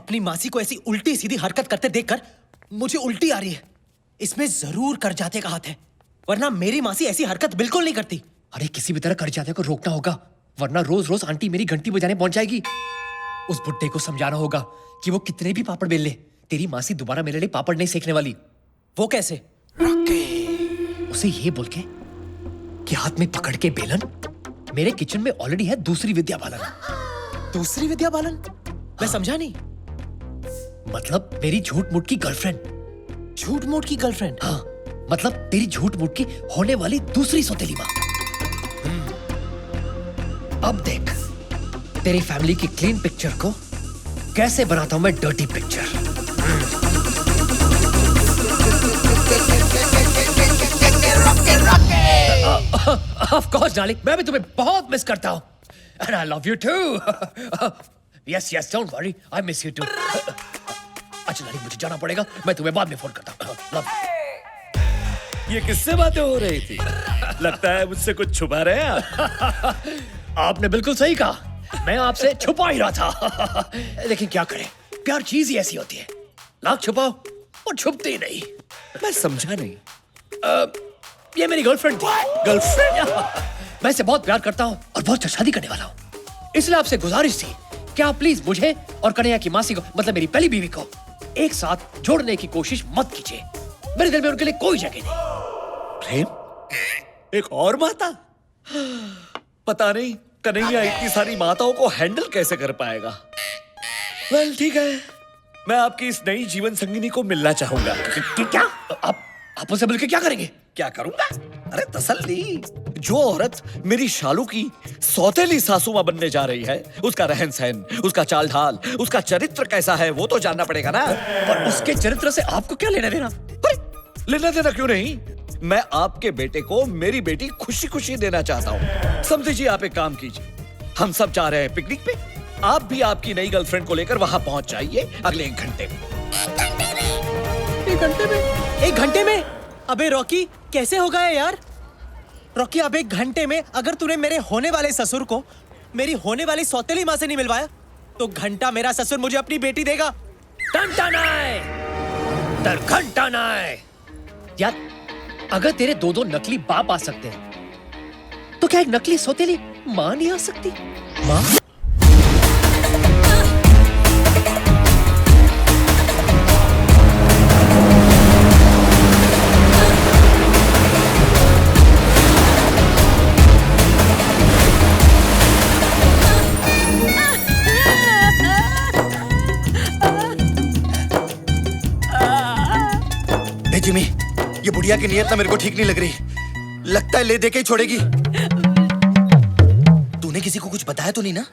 अपनी मासी को ऐसी उल्टी सीधी हरकत करते देखकर मुझे उल्टी आ रही है। इसमें जरूर करजाते का हाथ है, वरना मेरी मासी ऐसी हरकत बिल्कुल नहीं करती। अरे किसी भी तरह करजाते को रोकना होगा, वरना रोज रोज आंटी मेरी घंटी बजाने पहुंच जाएगी। उस बुड्ढे को समझाना होगा कि वो कितने भी पापड़ बेल ले, तेरी मासी दोबारा मेरे लिए पापड़ नहीं सेकने वाली। वो कैसे? उसे ये बोल के कि हाथ में पकड़ के बेलन, मेरे किचन में ऑलरेडी है दूसरी विद्या बालन। दूसरी विद्या बालन? मैं समझा नहीं। मतलब मेरी झूठ मूठ की गर्लफ्रेंड। झूठ मूठ की गर्लफ्रेंड? हाँ, मतलब तेरी झूठ मूठ की होने वाली दूसरी सौतेली माँ। अब देख तेरी फैमिली की क्लीन पिक्चर को कैसे बनाता हूं मैं dirty picture. Of course darling, मैं भी तुम्हें बहुत मिस करता हूं। And I love you too. Yes, yes, don't worry, I miss you too. अच्छा डार्लिंग, मुझे जाना पड़ेगा, मैं तुम्हें बाद में फोन करता हूं। Love you. ये किससे बातें हो रही थी? लगता है मुझसे कुछ छुपा रहे हैं आप। आपने बिल्कुल सही कहा, मैं आपसे छुपा ही रहा था। लेकिन क्या करें, प्यार चीज ही ऐसी होती है, लाख छुपाओ और छुपती नहीं। मैं समझा नहीं। ये मेरी गर्लफ्रेंड थी। गर्लफ्रेंड? मैं इसे बहुत प्यार करता हूँ और बहुत शादी करने वाला हूँ, इसलिए आपसे गुजारिश थी कि आप प्लीज मुझे और कन्हैया की मासी को, मतलब मेरी पहली बीवी को, एक साथ जोड़ने की कोशिश मत कीजिए। मेरे दिल में उनके लिए कोई जगह नहीं। प्रेम? एक और माता? पता नहीं कन्हैया इतनी सारी माताओं को हैंडल कैसे कर पाएगा। वेल ठीक है, मैं आपकी इस नई जीवन संगिनी को मिलना चाहूंगा। क्या आप उनसे मिलकर क्या करेंगे? क्या करूंगा? अरे तसल्ली। जो औरत मेरी शालू की सौतेली सासू मां बनने जा रही है, उसका रहन सहन, उसका चाल ढाल, उसका चरित्र कैसा है वो तो जानना पड़ेगा ना। और उसके चरित्र से आपको क्या लेना देना? लेना देना क्यों नहीं, मैं आपके बेटे को मेरी बेटी खुशी खुशी देना चाहता हूँ। समझिए, आप एक काम कीजिए, हम सब जा रहे हैं पिकनिक पे, आप भी आपकी नई गर्लफ्रेंड को लेकर वहां पहुंच जाइए अगले 1 घंटे में। 1 घंटे में? 1 घंटे में? अबे रॉकी, कैसे होगा ये यार? रॉकी, अब 1 घंटे में अगर तूने मेरे होने वाले ससुर को मेरी होने वाली सौतेली माँ से नहीं मिलवाया, तो घंटा मेरा ससुर मुझे अपनी बेटी देगा। घंटा नहीं, घंटा नहीं। यार, अगर तेरे 2 नकली बाप आ सकते हैं, तो क्या एक नकली सौतेली माँ नहीं आ सकती? माँ? जिमी, ये बुढ़िया की नियत ना मेरे को ठीक नहीं लग रही। लगता है ले दे के ही छोड़ेगी। तूने किसी को कुछ बताया तो नहीं ना?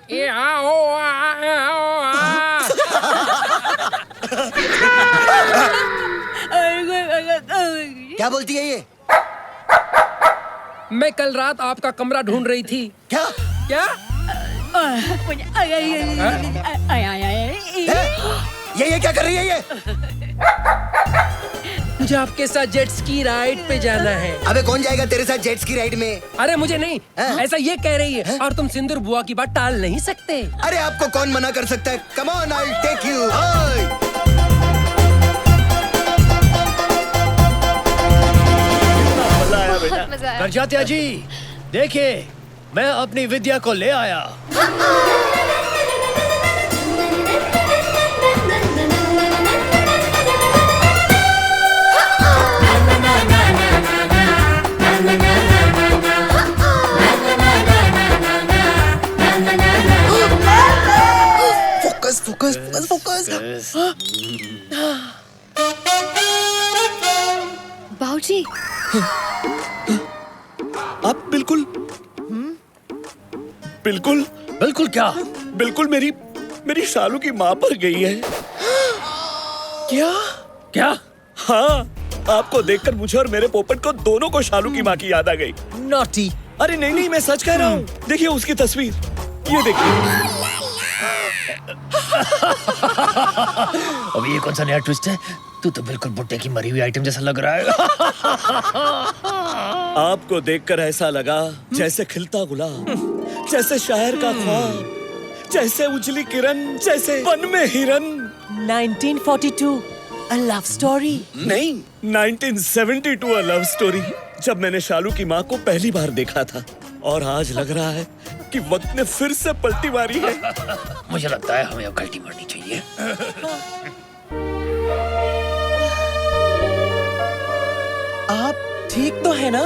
क्या बोलती है ये? मैं कल रात आपका कमरा ढूंढ रही थी। क्या? क्या? ये क्या कर रही है ये? मुझे आपके साथ जेट स्की राइड पे जाना है। अबे कौन जाएगा तेरे साथ जेट स्की राइड में? अरे मुझे नहीं, हाँ? ऐसा ये कह रही है। और तुम सिंदूर बुआ की बात टाल नहीं सकते। अरे आपको कौन मना कर सकता है? Come on, I will take you. Karjatya ji, देखिए मैं अपनी विद्या को ले आया। Focus focus focus focus. बाबूजी, आप बिल्कुल बिल्कुल बिल्कुल क्या? बिल्कुल मेरी शालू की माँ पर गई है। क्या? क्या? हाँ, आपको देखकर मुझे और मेरे पोपट को दोनों को शालू की माँ की याद आ गई। नॉटी। अरे नहीं, मैं सच कह रहा हूँ। देखिए उसकी तस्वीर, ये देखिए। अब ये कौन सा नया ट्विस्ट है? तू तो बिल्कुल बुड्ढे की मरी हुई आइटम जैसा लग रहा है। आपको देखकर ऐसा लगा जैसे खिलता गुलाब, जैसे शायर का ख्वाब, जैसे उजली किरण, जैसे वन में हिरन। 1942 A love story. नहीं, 1972 अ लव स्टोरी, जब मैंने शालू की माँ को पहली बार देखा था। और आज लग रहा है कि वक्त ने फिर से पलटी मारी है। मुझे लगता है हमें अब गलती मारनी चाहिए। आप ठीक तो है ना?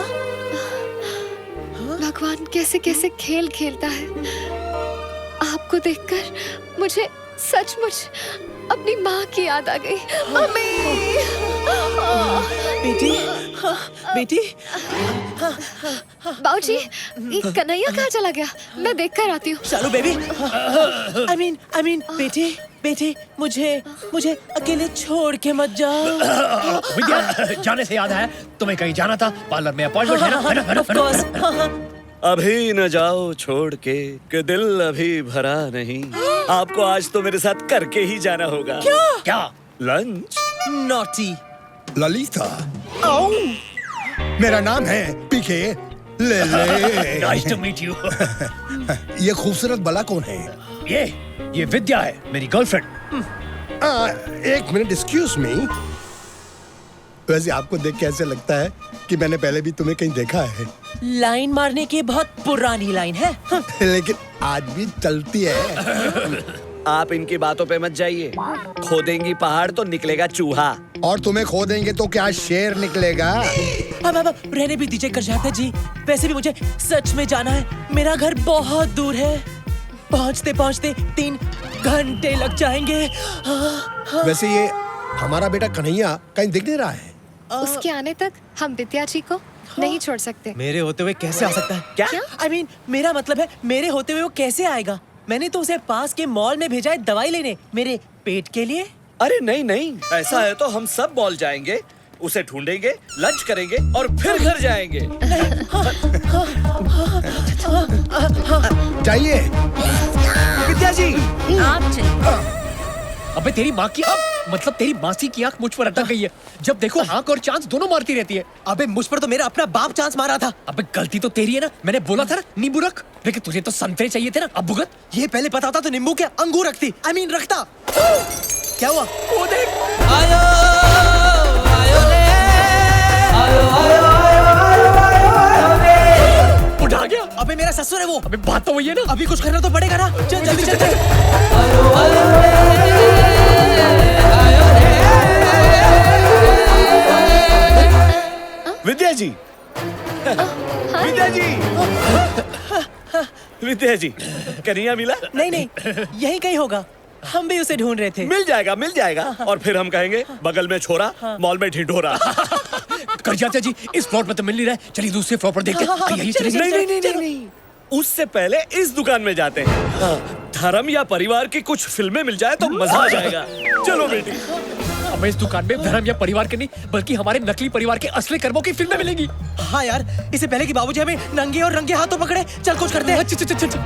भगवान कैसे कैसे खेल खेलता है। आपको देखकर मुझे सचमुच अपनी माँ की याद आ गई। मम्मी! बेटी, हाँ, बेटी, बाबूजी, ये कन्हैया कहाँ चला गया? मैं देख कर आती हूँ। शालू बेबी, I mean, बेटी, मुझे अकेले छोड़ के मत जाओ। विद्या, जाने से याद आया, तुम्हें कहीं जाना था, पार्लर में अपॉइंटमेंट है ना? है ना? है ना? Of course, हाँ। अभी न जाओ छोड़ के, कि दिल अभी भरा नहीं। आपको आज तो मेरे साथ करके ही जाना होगा। क्या? लंच? Naughty. ललिता, मेरा नाम है पीके ले ले। Nice to meet you. ये खूबसूरत बला कौन है? ये विद्या है, मेरी गर्लफ्रेंड। एक मिनट, एक्सक्यूज मी। वैसे आपको देख के ऐसे लगता है कि मैंने पहले भी तुम्हें कहीं देखा है। लाइन मारने की बहुत पुरानी लाइन है। हाँ। लेकिन आज भी चलती है। आप इनकी बातों पे मत जाइए। खोदेंगी पहाड़ तो निकलेगा चूहा। और तुम्हें खो देंगे तो क्या शेर निकलेगा? अब रहने भी दीजिए कर जाते जी। वैसे भी मुझे सच में जाना है। मेरा घर बहुत दूर है। पहुंचते 3 घंटे लग जाएंगे। वैसे ये हमारा बेटा कन्हैया कहीं दिख नहीं रहा है। उसके आने तक हम विद्या जी को नहीं छोड़ सकते। मेरे होते हुए कैसे आ सकता है? क्या? I mean, मेरा मतलब है मेरे होते हुए वो कैसे आएगा? मैंने तो उसे पास के मॉल में भेजा है दवाई लेने, मेरे पेट के लिए। अरे नहीं, ऐसा है तो हम सब मॉल जाएंगे, उसे ढूंढेंगे, लंच करेंगे और फिर घर जाएंगे। जाइए। विद्या जी, आप चलिए। अबे तेरी माँ की मतलब तेरी मासी की आंख मुझ पर अटक गई है। जब देखो आंख और चांस दोनों मारती रहती है। अबे मुझ पर तो मेरा अपना बाप चांस मारा था। अबे गलती तो तेरी है ना, मैंने बोला था ना नींबू रख, लेकिन तुझे तो संतरे चाहिए थे ना। अब भुगत। ये पहले पता होता तो नींबू के अंगूर रखती। I mean, रखता। क्या हुआ? वो देख। उठा गया। अबे मेरा ससुर है वो। अबे बात तो वही है ना। अभी कुछ करना तो पड़ेगा ना। चल जल्दी चल। विद्या जी, विद्या जी, विद्या जी, कन्हैया मिला? नहीं, यही कहीं होगा। हम भी उसे ढूंढ रहे थे। मिल जाएगा। और फिर हम कहेंगे बगल में छोरा, मॉल में ढिंढोरा। कर जाते जी, इस फ्लोर पर तो मिल नहीं रहा है। चलिए दूसरे फ्लोर पर देखते हैं। आइए, चलिए। नहीं, उससे पहले इस दुकान में जाते हैं। धर्म या परिवार की कुछ फिल्में मिल जाए तो मजा आ जाएगा। चलो बेटी। हमें इस दुकान में धर्म या परिवार के नहीं, बल्कि हमारे नकली परिवार के असली कर्मों की फिल्में मिलेंगी। हाँ यार, इससे पहले कि बाबूजी हमें नंगे और रंगे हाथों पकड़े, चल कुछ करते हैं। चल।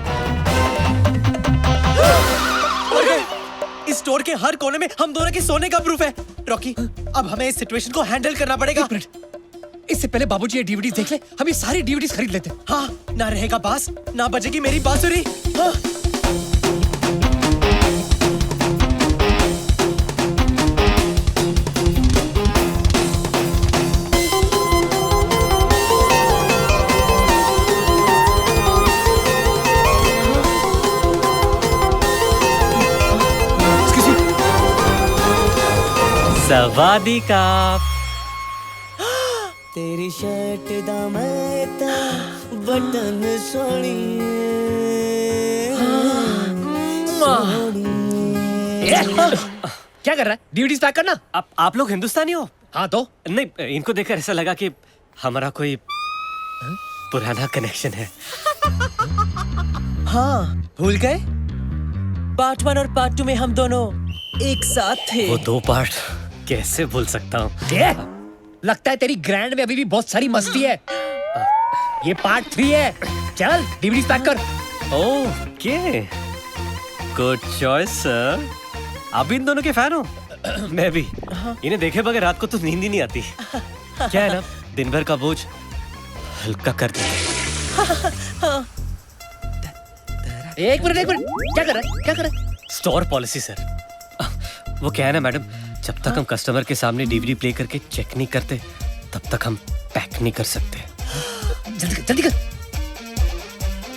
इस स्टोर के हर कोने में हम दोनों के सोने का प्रूफ है। रॉकी, अब हमें इस सिचुएशन को हैंडल करना पड़ेगा। इससे पहले बाबूजी ये डीवीडीज देख ले, हम ये सारी डीवीडीज खरीद लेते हैं। हाँ, ना रहेगा बास, ना बजेगी मेरी बांसुरी। हाँ। सवादी का तेरी शर्ट दा मैं ता बटन सोनी क्या कर रहा है? डीवीडीज पैक करना। आप लोग हिंदुस्तानी हो? हाँ तो नहीं, इनको देखकर ऐसा लगा कि हमारा कोई पुराना कनेक्शन है। हाँ, भूल गए? पार्ट 1 और पार्ट 2 में हम दोनों एक साथ थे। वो 2 पार्ट कैसे भूल सकता हूँ? लगता है तेरी ग्रैंड में अभी भी बहुत सारी मस्ती है। ये पार्ट 3 है। चल डीवीडीज पैक कर। Okay, good choice sir. आप भी इन दोनों के फैन हो? मैं भी। इन्हें देखे बगैर रात को तो नींद ही नहीं आती। क्या है ना, दिन भर का बोझ हल्का कर देते। एक मिनट, क्या कर रहा है? Store policy sir. वो क्या है ना मैडम, जब तक हम कस्टमर के सामने डीवीडी प्ले करके चेक नहीं करते तब तक हम पैक नहीं कर सकते। जल्दी कर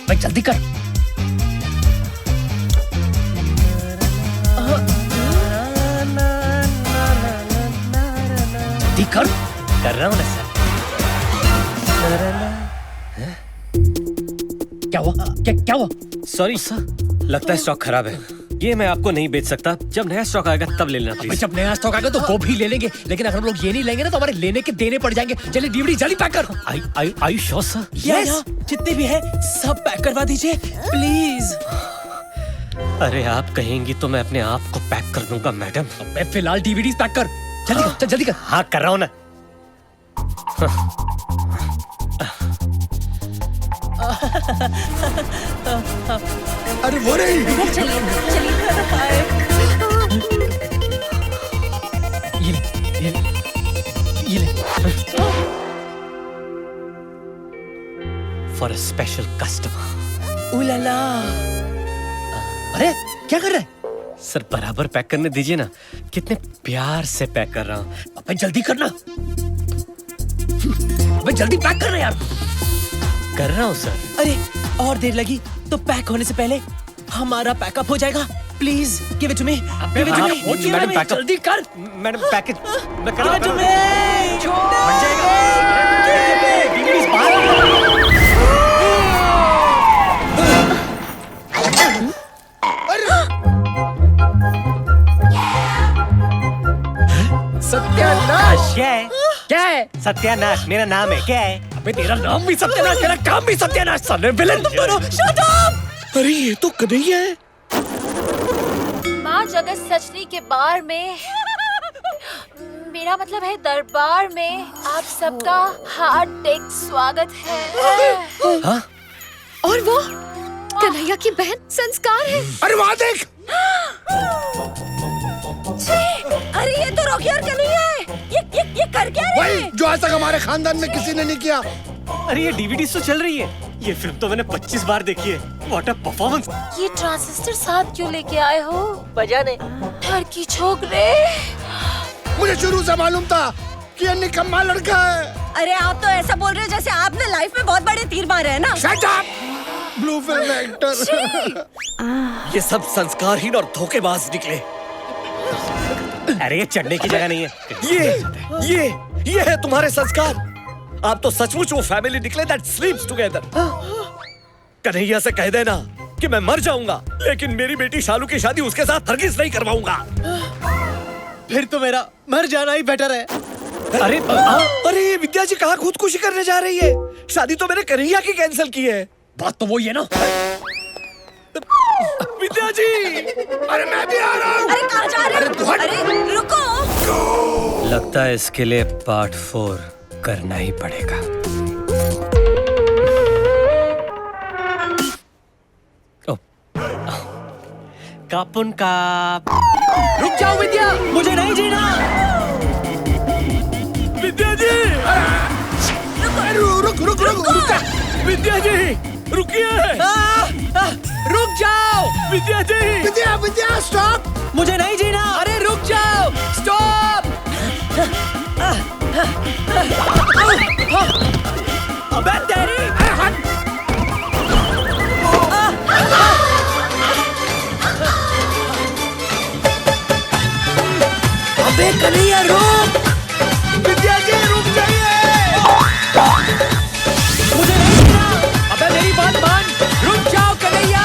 भाई, जल्दी कर। जल्दी कर रहा हूँ ना सर। क्या हुआ? क्या हुआ? सॉरी सर, लगता है स्टॉक खराब है। ये मैं आपको नहीं बेच सकता, जब नया स्टॉक आएगा तब ले लेना प्लीज। जब नया स्टॉक आएगा तो वो भी ले लेंगे, लेकिन अगर हम लोग ये नहीं लेंगे ना तो हमारे लेने के देने पड़ जाएंगे। चलिए डीवीडी जल्दी पैक कर। I sure sir? यस, जितने भी है सब पैक करवा दीजिए प्लीज। अरे आप कहेंगी तो मैं अपने आप को पैक कर दूंगा मैडम। मैं फिलहाल डीवीडी पैक कर, जल्दी कर। हाँ कर रहा हूँ ना। अरे वो रही। ये ले। For a special customer. उलाला। अरे क्या कर रहा है? सर बराबर पैक करने दीजिए ना, कितने प्यार से पैक कर रहा हूँ। अबे जल्दी करना, अबे जल्दी पैक करना यार। कर रहा हूँ सर। अरे और देर लगी तो पैक होने से पहले हमारा पैकअप हो जाएगा। Please give it to me. Madam pack up जल्दी कर। मैडम पैकेज मैं कर रहा हूँ। बन जाएगा। सत्यानाश। क्या है? सत्यानाश मेरा नाम है। क्या है? अबे तेरा नाम भी सत्यानाश, तेरा काम भी सत्यानाश। साले विलेन तुम दोनों। Shut up. अरे ये तो कन्हैया है। माँ जगत सचनी के बार में, मेरा मतलब है दरबार में, आप सबका हार्दिक स्वागत है। हाँ? और वो कन्हैया की बहन संस्कार है। अरे वहाँ देख। अरे ये तो रॉकी और कन्हैया है। ये कर क्या रहे वही जो आज तक हमारे खानदान में किसी ने नहीं किया। अरे ये डीवीडी तो चल रही है। ये फिल्म तो मैंने 25 बार देखी है। What a performance. ये ट्रांजिस्टर साथ क्यों लेके आए हो? बजाने डर की छोकरे। मुझे शुरू से मालूम था कि ये निकम्मा लड़का है। अरे आप तो ऐसा बोल रहे हो जैसे आपने लाइफ में बहुत बड़े तीर मारे हैं ना। Shut up. Blue film actor. ये सब संस्कारहीन और धोखेबाज निकले। अरे ये चढ़ने की जगह नहीं है। ये है तुम्हारे संस्कार। आप तो सचमुच वो फैमिली निकले that sleeps together। कन्हैया से कह देना कि मैं मर जाऊंगा, लेकिन मेरी बेटी शालू की शादी उसके साथ हरगिज नहीं करवाऊंगा। फिर तो मेरा मर जाना ही बेटर है। अरे विद्या जी कहाँ खुदकुशी करने जा रही है? शादी तो मैंने कन्हैया की कैंसिल की है। बात तो वही है ना। विद्या जी, अरे मैं भी आ रहा हूँ। अरे कहाँ जा रहे हो? अरे रुको। लगता है इसके लिए पार्ट 4 करना ही पड़ेगा। कापुन काप। रुक जाओ विद्या, मुझे नहीं जीना। विद्या जी, रुक। विद्या जी रुकिए। रुक जाओ विद्या जी। विद्या स्टॉप। मुझे नहीं जीना। अरे रुक जाओ, स्टॉप। अबे तेरी। अबे कन्हैया रुक। विद्या जी रुक जाइए। मुझे नहीं जीना। अबे मेरी बात मान, रुक जाओ कन्हैया।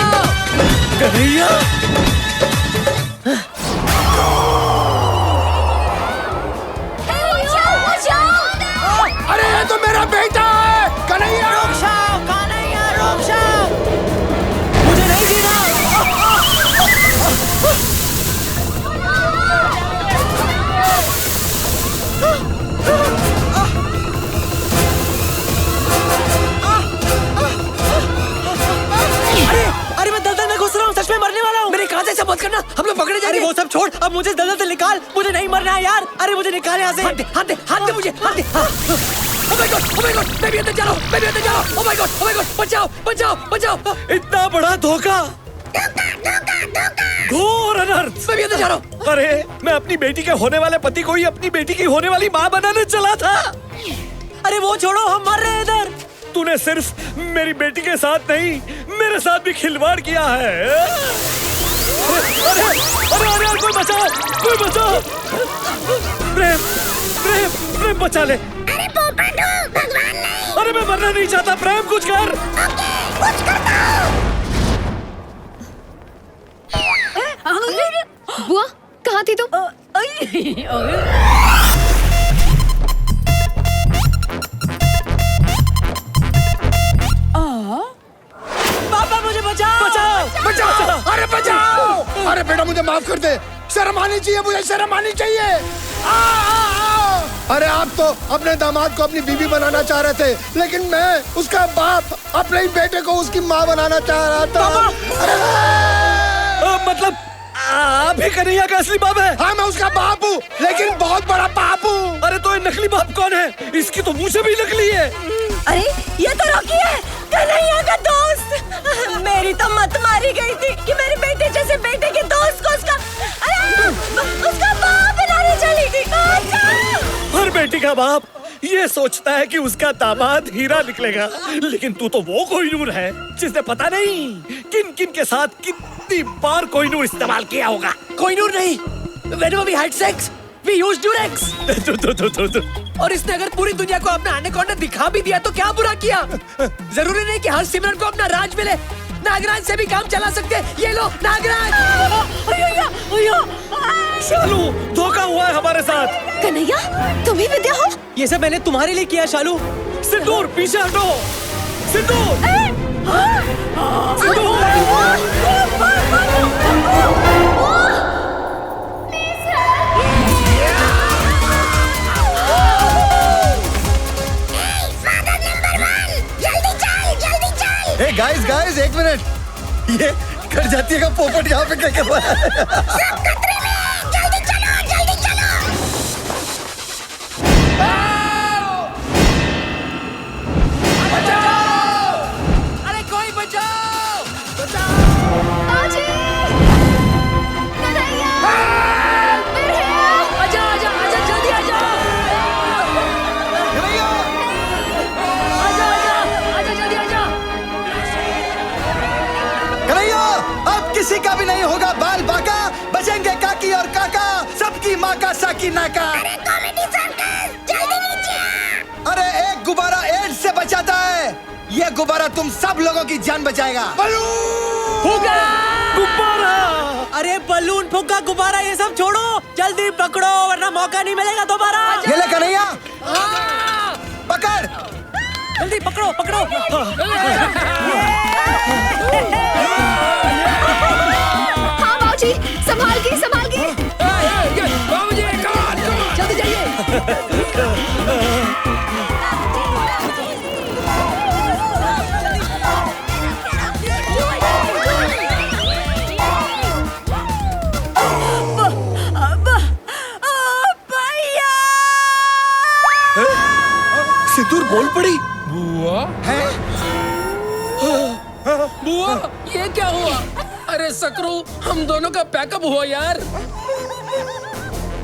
कन्हैया, अरे ये तो मेरा बेटा है कन्हैया। रुक जाओ। मुझे नहीं जीना। अरे मैं दलदल में घुस रहा हूँ, सच में मरने वाला हूँ। मेरे कांधे से मत करना, हम लोग पकड़े अरे जाएंगे। वो सब छोड़, अब मुझे दलदल से निकाल। मुझे नहीं मरना है यार। अरे मुझे निकाल यहाँ से। हाथ दे मुझे, हाथ दे। Oh my God, मैं भी अंदर जा रहा हूँ, Oh my God, बचाओ। इतना बड़ा धोखा घोर अनर्थ। मैं भी अंदर जा रहा हूँ। अरे मैं अपनी बेटी के होने वाले पति को ही अपनी बेटी की होने वाली माँ बनाने चला था। अरे वो छोड़ो, हम मर रहे हैं इधर। तूने सिर्फ मेरी बेटी के साथ नहीं, मेरे साथ भी खिलवाड़ किया है। अरे अरे अरे कोई बचाओ, कोई बचाओ। प्रेम प्रेम प्रेम बचा ले। अरे पोपट हो, भगवान नहीं। अरे मैं मरना नहीं चाहता। प्रेम कुछ कर। ओके, कुछ करता हूँ। बुआ, कहाँ थी तुम? पापा मुझे बचाओ, बचाओ बचाओ। अरे बचाओ! अरे बेटा मुझे माफ कर दे, शर्म आनी चाहिए, मुझे शर्म आनी चाहिए। अरे आप तो अपने दामाद को अपनी बीवी बनाना चाह रहे थे, लेकिन मैं उसका बाप अपने ही बेटे को उसकी माँ बनाना चाह रहा था। अरे मतलब आप ही कन्हैया का असली बाप है? हाँ, मैं उसका बाप हूँ, लेकिन बहुत बड़ा बाप हूँ। अरे तो ये नकली बाप कौन है? इसकी तो मुंह से भी नकली है। अरे ये तो रॉकी है, कन्हैया का दोस्त। मेरी तो मत मारी गई थी कि मेरे बेटे जैसे बेटे के दोस्त को उसका बाप बनाने चली थी। हर बेटी का बाप ये सोचता है कि उसका दामाद हीरा निकलेगा, लेकिन तू तो वो कोहिनूर है जिसने पता नहीं किन किन के साथ कितनी बार कोहिनूर इस्तेमाल किया होगा। कोहिनूर नहीं, whenever we had sex, we used Durex। और इसने अगर पूरी दुनिया को अपना एनाकोंडा दिखा भी दिया तो क्या बुरा किया? जरूरी नहीं कि हर सिमरन को अपना राज मिले। नागराज से भी काम चला सकते हैं। ये लो नागराज। शालू, धोखा हुआ है हमारे साथ। कन्हैया, तुम ही विद्या हो? ये सब मैंने तुम्हारे लिए किया शालू। सिंदूर पीछे हटो। सिंदूर ए गाइस गाइस, एक मिनट। ये कर जाती है का पोपट यहाँ पे क्या कर रहा है? सब खतरे में, जल्दी चलो, जल्दी चलो। अरे कोई बचाओ! आजी! कन्हैया! आजा आजा आजा, जल्दी आजा! आजा आजा आजा, जल्दी आजा! कन्हैया, अब किसी का भी नहीं होगा बाल बाका, बचेंगे काकी और काका, सबकी माँ का साकी नाका। अरे कॉमेडी सर्कस, जल्दी नीचे आ। अरे एक गुब्बारा एड्स से बचाता है, ये गुब्बारा तुम सब लोगों की जान बचाएगा। फुग्गा! गुब्बारा। अरे बलून, फुग्गा, गुब्बारा ये सब छोड़ो, जल्दी पकड़ो वरना मौका नहीं मिलेगा दोबारा। ये ले कन्हैया, पकड़। जल्दी पकड़ो पकड़ो। हाँ बाबूजी, संभाल के संभाल के। जल्दी जाइए। सिंदूर बोल पड़ी। बुआ, बुआ, ये क्या हुआ? अरे सकरू, हम दोनों का पैकअप हुआ यार।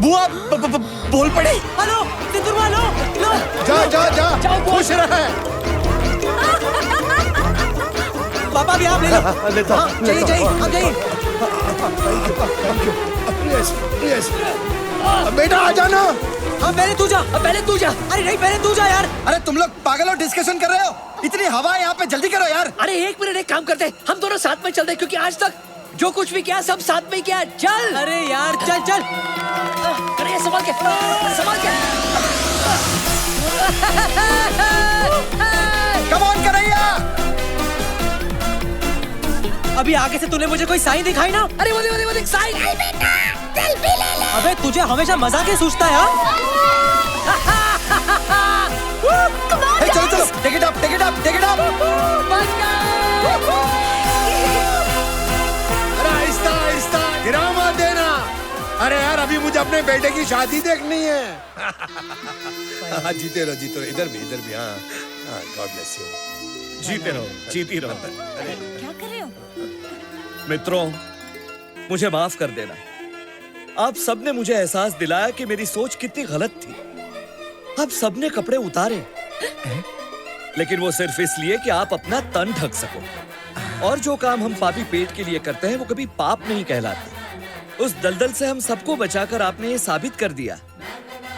बुआ बोल पड़ी। हेलो सिंदूर वालो, लो। जा जा जा, खुश रहे। पापा भी आप ले लो। लेता हूं, हाँ, जाइए जाइए, आप जाइए। यस यस, बेटा आ जाना। हाँ पहले तू जा। पहले तू जा। अरे नहीं पहले तू जा यार। अरे तुम लोग पागल हो, डिस्कशन कर रहे हो? इतनी हवा है यहाँ पे, जल्दी करो यार। अरे एक मिनट, एक काम करते हैं, हम दोनों साथ में चलते हैं, क्योंकि आज तक जो कुछ भी किया सब साथ में किया। चल। अरे यार चल चल। अरे संभाल के, संभाल के। Come on Kanhaiya. अभी आगे से तूने मुझे कोई साइन दिखाई ना। अरे वो देख साइन। बेटा, सेल्फी ले ले। अबे तुझे हमेशा मजाक ही सूझता है हाँ? हे, चलो चलो, take it up, take it up, take it up. अरे आहिस्ता आहिस्ता, गिरा मत देना। अरे यार, अभी मुझे अपने बेटे की शादी देखनी है। हाँ, जीते रहो, इधर भी हाँ। God bless you. जीते रहो, जीती रहो। क्या कर रहे हो? मित्रों, मुझे माफ कर देना। आप सबने मुझे एहसास दिलाया कि मेरी सोच कितनी गलत थी। आप सबने कपड़े उतारे, लेकिन वो सिर्फ इसलिए कि आप अपना तन ढक सको। और जो काम हम पापी पेट के लिए करते हैं वो कभी पाप नहीं कहलाते। उस दलदल से हम सबको बचाकर आपने ये साबित कर दिया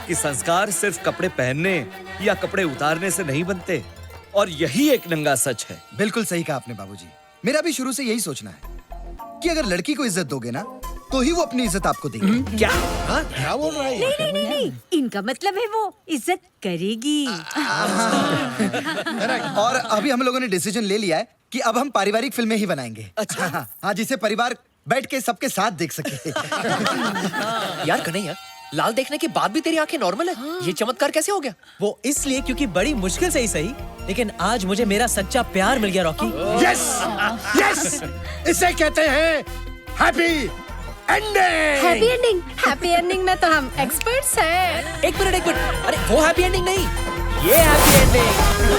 कि संस्कार सिर्फ कपड़े पहनने या कपड़े उतारने से नहीं बनते। और यही एक नंगा सच है। बिल्कुल सही कहा आपने बाबूजी। मेरा भी शुरू से यही सोचना है कि अगर लड़की को इज्जत दोगे ना तो ही वो अपनी इज्जत आपको देगी। क्या? हाँ, क्या बोल रहा है? नहीं, इनका मतलब है वो इज्जत करेगी। और अभी हम लोगों ने डिसीजन ले लिया है कि अब हम पारिवारिक फिल्में ही बनाएंगे। अच्छा। हाँ, जिसे परिवार बैठ के सबके साथ देख सके। यार कन्हैया, लाल देखने के बाद भी तेरी आंखें नॉर्मल है। ये चमत्कार कैसे हो गया? वो इसलिए क्योंकि बड़ी मुश्किल से ही सही, लेकिन आज मुझे मेरा सच्चा प्यार मिल गया रॉकी। यस यस, इसे कहते हैं हैप्पी एंडिंग। हैप्पी एंडिंग में तो हम एक्सपर्ट्स हैं। एक मिनट, अरे वो हैप्पी एंडिंग नहीं, ये हैप्पी एंडिंग।